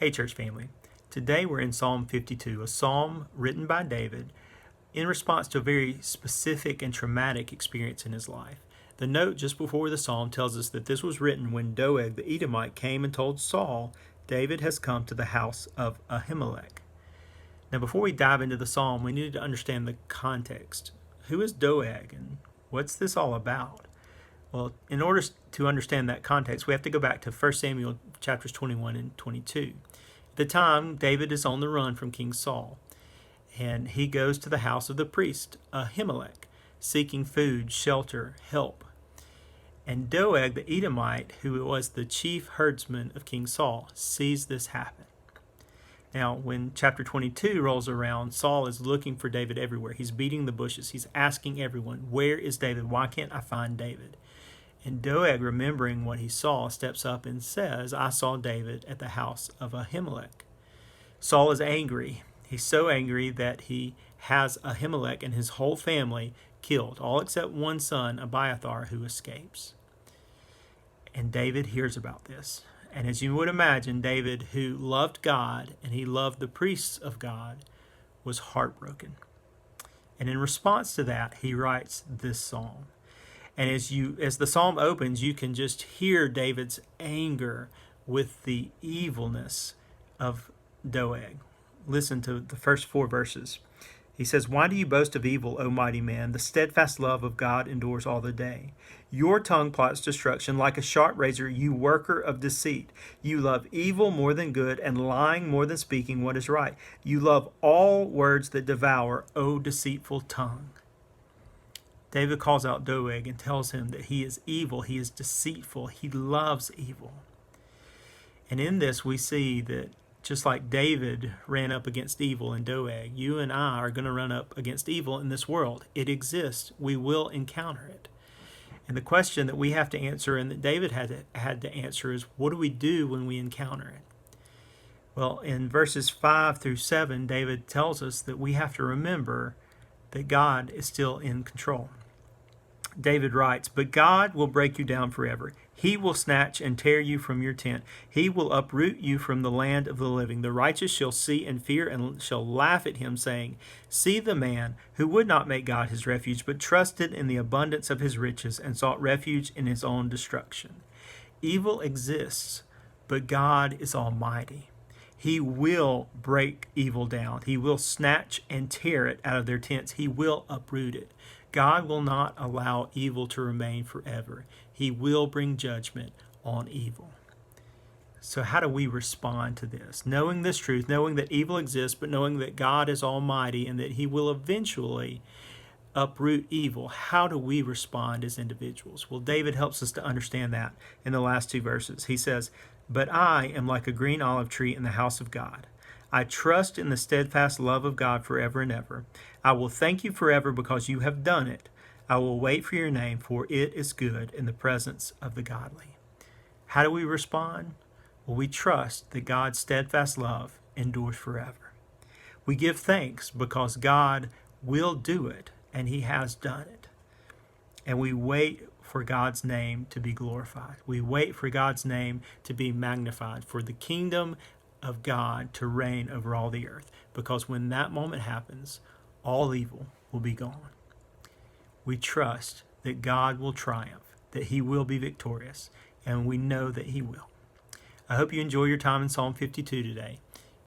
Hey, church family. Today we're in Psalm 52, a psalm written by David in response to a very specific and traumatic experience in his life. The note just before the psalm tells us that this was written when Doeg the Edomite came and told Saul, David has come to the house of Ahimelech. Now, before we dive into the psalm, we need to understand the context. Who is Doeg and what's this all about? Well, in order to understand that context, we have to go back to 1 Samuel chapters 21 and 22. At the time, David is on the run from King Saul, and he goes to the house of the priest Ahimelech, seeking food, shelter, help. And Doeg the Edomite, who was the chief herdsman of King Saul, sees this happen. Now, when chapter 22 rolls around, Saul is looking for David everywhere. He's beating the bushes. He's asking everyone, where is David? Why can't I find David? And Doeg, remembering what he saw, steps up and says, I saw David at the house of Ahimelech. Saul is angry. He's so angry that he has Ahimelech and his whole family killed, all except one son, Abiathar, who escapes. And David hears about this. And as you would imagine, David, who loved God and he loved the priests of God, was heartbroken. And in response to that, he writes this psalm. And as the psalm opens, you can just hear David's anger with the evilness of Doeg. Listen to the first 4 verses. He says, Why do you boast of evil, O mighty man? The steadfast love of God endures all the day. Your tongue plots destruction like a sharp razor, you worker of deceit. You love evil more than good, and lying more than speaking what is right. You love all words that devour, O deceitful tongue. David calls out Doeg and tells him that he is evil, he is deceitful, he loves evil. And in this we see that just like David ran up against evil in Doeg, you and I are going to run up against evil in this world. It exists. We will encounter it. And the question that we have to answer and that David had to answer is, what do we do when we encounter it? Well, in verses 5 through 7, David tells us that we have to remember that God is still in control. David writes, But God will break you down forever. He will snatch and tear you from your tent. He will uproot you from the land of the living. The righteous shall see and fear and shall laugh at him, saying, See the man who would not make God his refuge, but trusted in the abundance of his riches and sought refuge in his own destruction. Evil exists, but God is almighty. He will break evil down. He will snatch and tear it out of their tents. He will uproot it. God will not allow evil to remain forever. He will bring judgment on evil. So how do we respond to this? Knowing this truth, knowing that evil exists, but knowing that God is almighty and that he will eventually uproot evil, how do we respond as individuals? Well, David helps us to understand that in the last 2 verses. He says, But I am like a green olive tree in the house of God. I trust in the steadfast love of God forever and ever. I will thank you forever because you have done it. I will wait for your name, for it is good in the presence of the godly. How do we respond? Well, we trust that God's steadfast love endures forever. We give thanks because God will do it, and he has done it. And we wait for God's name to be glorified. We wait for God's name to be magnified, for the kingdom of God to reign over all the earth. Because when that moment happens, all evil will be gone. We trust that God will triumph, that he will be victorious, and we know that he will. I hope you enjoy your time in Psalm 52 today.